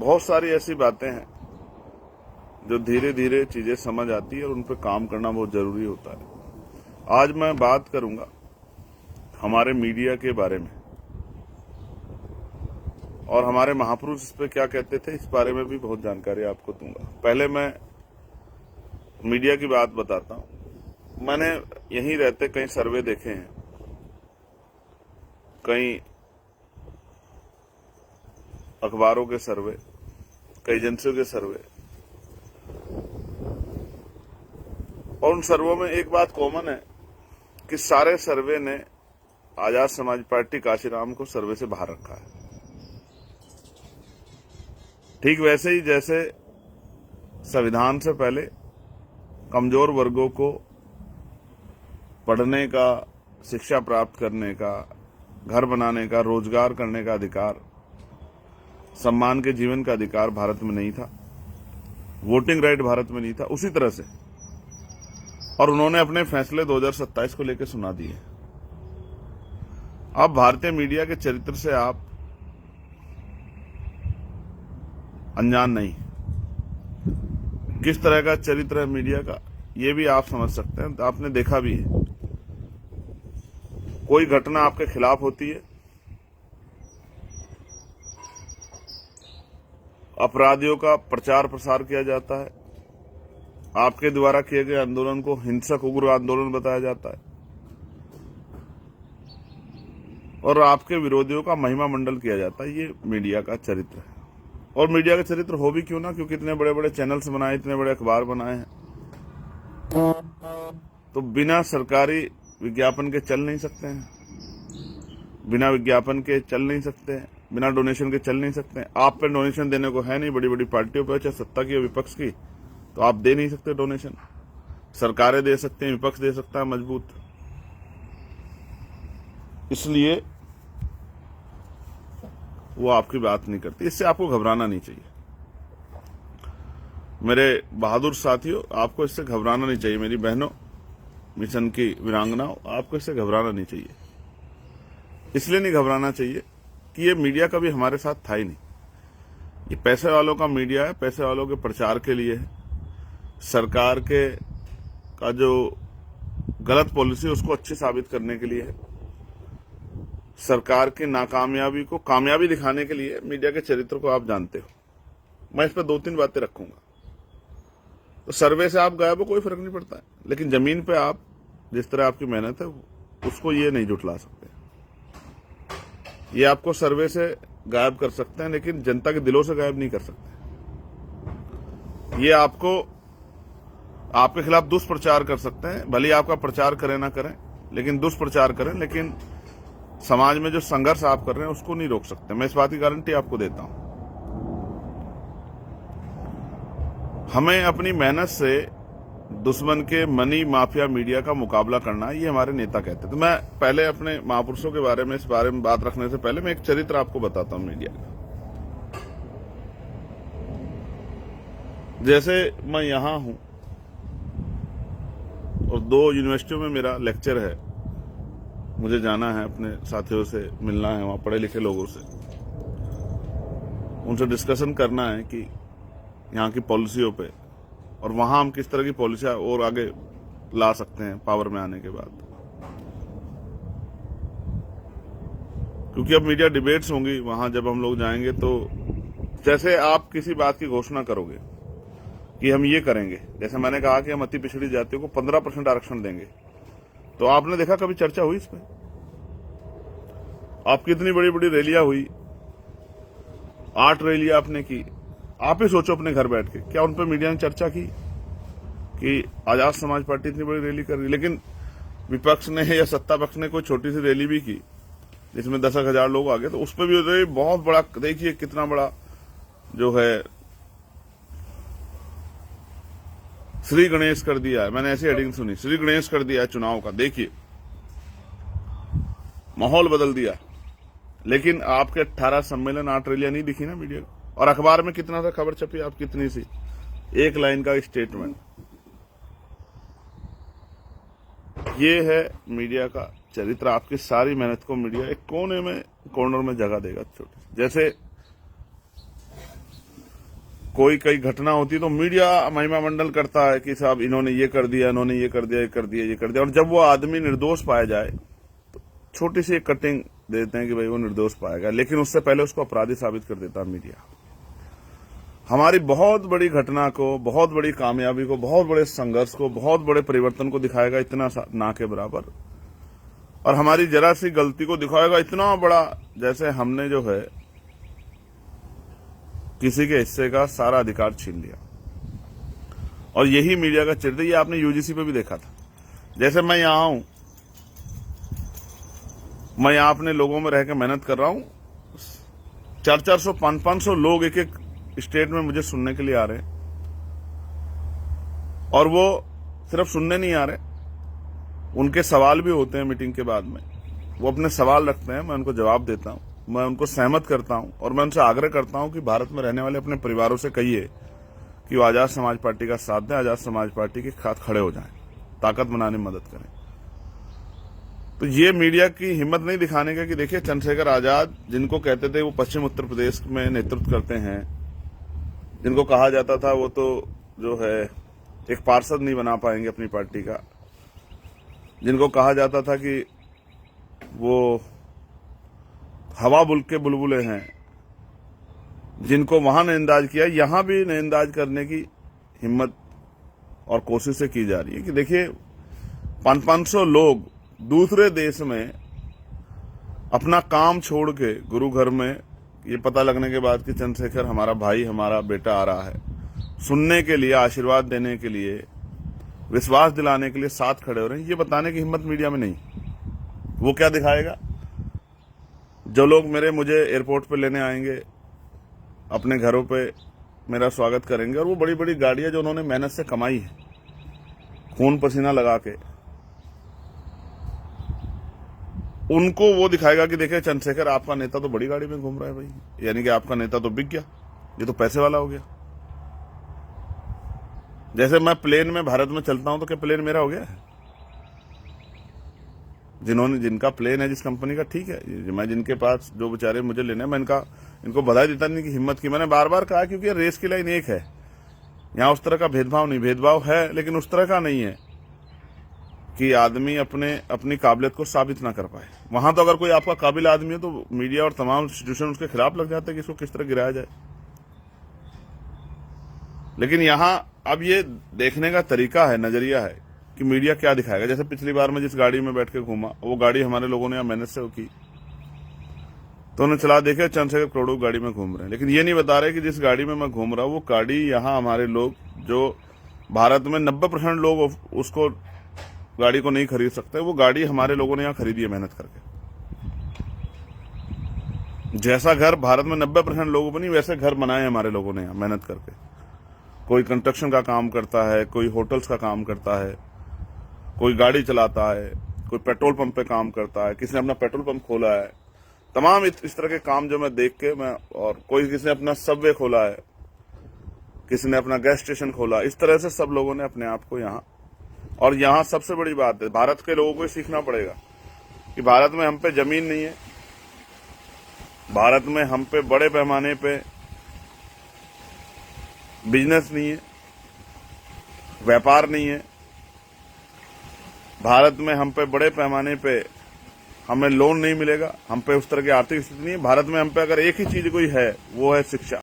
बहुत सारी ऐसी बातें हैं जो धीरे धीरे चीजें समझ आती है और उन पर काम करना बहुत जरूरी होता है। आज मैं बात करूंगा हमारे मीडिया के बारे में और हमारे महापुरुष इस पे क्या कहते थे, इस बारे में भी बहुत जानकारी आपको दूंगा। पहले मैं मीडिया की बात बताता हूं। मैंने यहीं रहते कई सर्वे देखे हैं, कई अखबारों के सर्वे, कई एजेंसियों के सर्वे, और उन सर्वे में एक बात कॉमन है कि सारे सर्वे ने आजाद समाज पार्टी काशीराम को सर्वे से बाहर रखा है। ठीक वैसे ही जैसे संविधान से पहले कमजोर वर्गों को पढ़ने का, शिक्षा प्राप्त करने का, घर बनाने का, रोजगार करने का अधिकार, सम्मान के जीवन का अधिकार भारत में नहीं था, वोटिंग राइट भारत में नहीं था, उसी तरह से और उन्होंने अपने फैसले 2027 को लेकर सुना दिए। अब भारतीय मीडिया के चरित्र से आप अनजान नहीं। किस तरह का चरित्र है मीडिया का, ये भी आप समझ सकते हैं, आपने देखा भी है। कोई घटना आपके खिलाफ होती है, अपराधियों का प्रचार प्रसार किया जाता है, आपके द्वारा किए गए आंदोलन को हिंसक उग्र आंदोलन बताया जाता है और आपके विरोधियों का महिमा मंडल किया जाता है। ये मीडिया का चरित्र है। और मीडिया का चरित्र हो भी क्यों ना, क्योंकि इतने बड़े बड़े चैनल्स बनाए, इतने बड़े अखबार बनाए हैं, तो बिना सरकारी विज्ञापन के चल नहीं सकते हैं, बिना विज्ञापन के चल नहीं सकते हैं, बिना डोनेशन के चल नहीं सकते हैं। आप पे डोनेशन देने को है नहीं, बड़ी बड़ी पार्टियों पर, चाहे सत्ता की या विपक्ष की, तो आप दे नहीं सकते डोनेशन। सरकारें दे सकते हैं, विपक्ष दे सकता है मजबूत। इसलिए वो आपकी बात नहीं करती। इससे आपको घबराना नहीं चाहिए मेरे बहादुर साथियों, आपको इससे घबराना नहीं चाहिए। मेरी बहनों, मिशन की वीरांगनाओं, आपको इससे घबराना नहीं चाहिए। इसलिए नहीं घबराना चाहिए कि ये मीडिया कभी हमारे साथ था ही नहीं। ये पैसे वालों का मीडिया है, पैसे वालों के प्रचार के लिए है, सरकार के का जो गलत पॉलिसी है उसको अच्छी साबित करने के लिए है, सरकार की नाकामयाबी को कामयाबी दिखाने के लिए। मीडिया के चरित्र को आप जानते हो। मैं इस पर 2-3 बातें रखूंगा। तो सर्वे से आप गायब हो, कोई फर्क नहीं पड़ता है, लेकिन जमीन पे आप जिस तरह आपकी मेहनत है उसको ये नहीं जुटला सकते। ये आपको सर्वे से गायब कर सकते हैं, लेकिन जनता के दिलों से गायब नहीं कर सकते। ये आपको आपके खिलाफ दुष्प्रचार कर सकते हैं, भले ही आपका प्रचार करें ना करें, लेकिन दुष्प्रचार करें, लेकिन समाज में जो संघर्ष आप कर रहे हैं उसको नहीं रोक सकते। मैं इस बात की गारंटी आपको देता हूं। हमें अपनी मेहनत से दुश्मन के मनी माफिया मीडिया का मुकाबला करना है, ये हमारे नेता कहते हैं। तो मैं पहले अपने महापुरुषों के बारे में, इस बारे में बात रखने से पहले मैं एक चरित्र आपको बताता हूं मीडिया का। जैसे मैं यहां हूं और 2 यूनिवर्सिटियों में मेरा लेक्चर है, मुझे जाना है, अपने साथियों से मिलना है, वहां पढ़े लिखे लोगों से, उनसे डिस्कशन करना है कि यहाँ की पॉलिसियों पे, और वहां हम किस तरह की पॉलिसियां और आगे ला सकते हैं पावर में आने के बाद। क्योंकि अब मीडिया डिबेट्स होंगी वहां, जब हम लोग जाएंगे तो जैसे आप किसी बात की घोषणा करोगे कि हम ये करेंगे, जैसे मैंने कहा कि हम अति पिछड़ी जातियों को 15% आरक्षण देंगे, तो आपने देखा कभी चर्चा हुई इस पे? आपकी इतनी बड़ी बड़ी रैलियां हुई, 8 रैलियां आपने की। आप ही सोचो अपने घर बैठ के, क्या उन पर मीडिया ने चर्चा की कि आजाद समाज पार्टी इतनी बड़ी रैली कर रही? लेकिन विपक्ष ने या सत्ता पक्ष ने कोई छोटी सी रैली भी की जिसमें 10,000 लोग आ गए, तो उस पर भी बहुत बड़ा, देखिए कितना बड़ा जो है श्री गणेश कर दिया है। मैंने ऐसी हेडिंग सुनी, श्री गणेश कर दिया है चुनाव का। देखिए माहौल बदल दिया। लेकिन आपके 18 सम्मेलन, 8 रैलियां नहीं दिखी ना मीडिया को। और अखबार में कितना सा खबर छपी, आप कितनी सी, 1 लाइन का स्टेटमेंट। ये है मीडिया का चरित्र। आपकी सारी मेहनत को मीडिया एक कोने में, कॉर्नर में जगह देगा छोटी। जैसे कोई कई घटना होती है तो मीडिया महिमा मंडल करता है कि साहब इन्होंने ये कर दिया, इन्होंने ये कर दिया, ये कर दिया, ये कर दिया, और जब वो आदमी निर्दोष पाया जाए तो छोटी सी एक कटिंग देते हैं कि भाई वो निर्दोष पाएगा, लेकिन उससे पहले उसको अपराधी साबित कर देता है मीडिया। हमारी बहुत बड़ी घटना को, बहुत बड़ी कामयाबी को, बहुत बड़े संघर्ष को, बहुत बड़े परिवर्तन को दिखाएगा इतना ना के बराबर, और हमारी जरा सी गलती को दिखाएगा इतना बड़ा, जैसे हमने जो है किसी के हिस्से का सारा अधिकार छीन लिया। और यही मीडिया का चरित्र, ये आपने यूजीसी पे भी देखा था। जैसे मैं यहां हूं, मैं यहां अपने लोगों में रह के मेहनत कर रहा हूं, 400-400, 500 लोग एक एक स्टेट में मुझे सुनने के लिए आ रहे हैं, और वो सिर्फ सुनने नहीं आ रहे, उनके सवाल भी होते हैं मीटिंग के बाद में। वो अपने सवाल रखते हैं, मैं उनको जवाब देता हूं, मैं उनको सहमत करता हूं, और मैं उनसे आग्रह करता हूं कि भारत में रहने वाले अपने परिवारों से कहिए कि वो आजाद समाज पार्टी का साथ दें, आजाद समाज पार्टी के साथ खड़े हो जाएं, ताकत बनाने में मदद करें। तो ये मीडिया की हिम्मत नहीं दिखाने का कि देखिए चंद्रशेखर आजाद, जिनको कहते थे वो पश्चिम उत्तर प्रदेश में नेतृत्व करते हैं, जिनको कहा जाता था वो तो जो है एक पार्षद नहीं बना पाएंगे अपनी पार्टी का, जिनको कहा जाता था कि वो हवा बुल के बुलबुले हैं, जिनको वहां नजरअंदाज किया, यहां भी नजरअंदाज करने की हिम्मत और कोशिशें की जा रही है कि देखिए 500 लोग दूसरे देश में अपना काम छोड़ के गुरु घर में, ये पता लगने के बाद कि चंद्रशेखर हमारा भाई, हमारा बेटा आ रहा है, सुनने के लिए, आशीर्वाद देने के लिए, विश्वास दिलाने के लिए साथ खड़े हो रहे हैं, ये बताने की हिम्मत मीडिया में नहीं। वो क्या दिखाएगा? जो लोग मुझे एयरपोर्ट पे लेने आएंगे, अपने घरों पे मेरा स्वागत करेंगे, और वो बड़ी बड़ी गाड़ियां जो उन्होंने मेहनत से कमाई है, खून पसीना लगा के, उनको वो दिखाएगा कि देखिए चंद्रशेखर आपका नेता तो बड़ी गाड़ी में घूम रहा है भाई, यानी कि आपका नेता तो बिक गया, ये तो पैसे वाला हो गया। जैसे मैं प्लेन में भारत में चलता हूं तो क्या प्लेन मेरा हो गया है? जिनका प्लेन है जिस कंपनी का, ठीक है, मैं जिनके पास जो बेचारे मुझे लेने, मैं इनको बधाई देता नहीं कि हिम्मत की। मैंने बार बार कहा क्योंकि रेस की लाइन एक है, यहां उस तरह का भेदभाव नहीं, भेदभाव है लेकिन उस तरह का नहीं है कि आदमी अपनी काबिलियत को साबित ना कर पाए। वहां तो अगर कोई आपका काबिल आदमी है तो मीडिया और तमाम इंस्टीट्यूशन उसके खिलाफ लग जाते हैं कि इसको किस तरह गिराया जाए। लेकिन यहां अब ये देखने का तरीका है, नजरिया है कि मीडिया क्या दिखाएगा। जैसे पिछली बार मैं जिस गाड़ी में बैठ के घूमा, वो गाड़ी हमारे लोगों ने मेहनत से की, तो उन्हें चला देखे चंद्रशेखर करोड़ों गाड़ी में घूम रहे हैं, लेकिन ये नहीं बता रहे कि जिस गाड़ी में मैं घूम रहा हूं वो गाड़ी यहाँ हमारे लोग, जो भारत में 90% लोग उसको गाड़ी को नहीं खरीद सकते, वो गाड़ी हमारे लोगों ने यहाँ खरीदी है मेहनत करके। जैसा घर भारत में 90% लोगों बनी, वैसे घर बनाए हमारे लोगों ने यहाँ मेहनत करके। कोई कंस्ट्रक्शन का काम करता है, कोई होटल्स का काम करता है, कोई गाड़ी चलाता है, कोई पेट्रोल पंप पे काम करता है, किसी ने अपना पेट्रोल पंप खोला है, तमाम इस तरह के काम जो मैं देख के और किसी ने अपना सबवे खोला है, किसी ने अपना गैस स्टेशन खोला, इस तरह से सब लोगों ने अपने आप को यहाँ। और यहाँ सबसे बड़ी बात है, भारत के लोगों को सीखना पड़ेगा कि भारत में हम पे जमीन नहीं है, भारत में हम पे बड़े पैमाने पे बिजनेस नहीं है, व्यापार नहीं है, भारत में हम पे बड़े पैमाने पे हमें लोन नहीं मिलेगा, हम पे उस तरह की आर्थिक स्थिति नहीं है। भारत में हम पे अगर एक ही चीज कोई है वो है शिक्षा।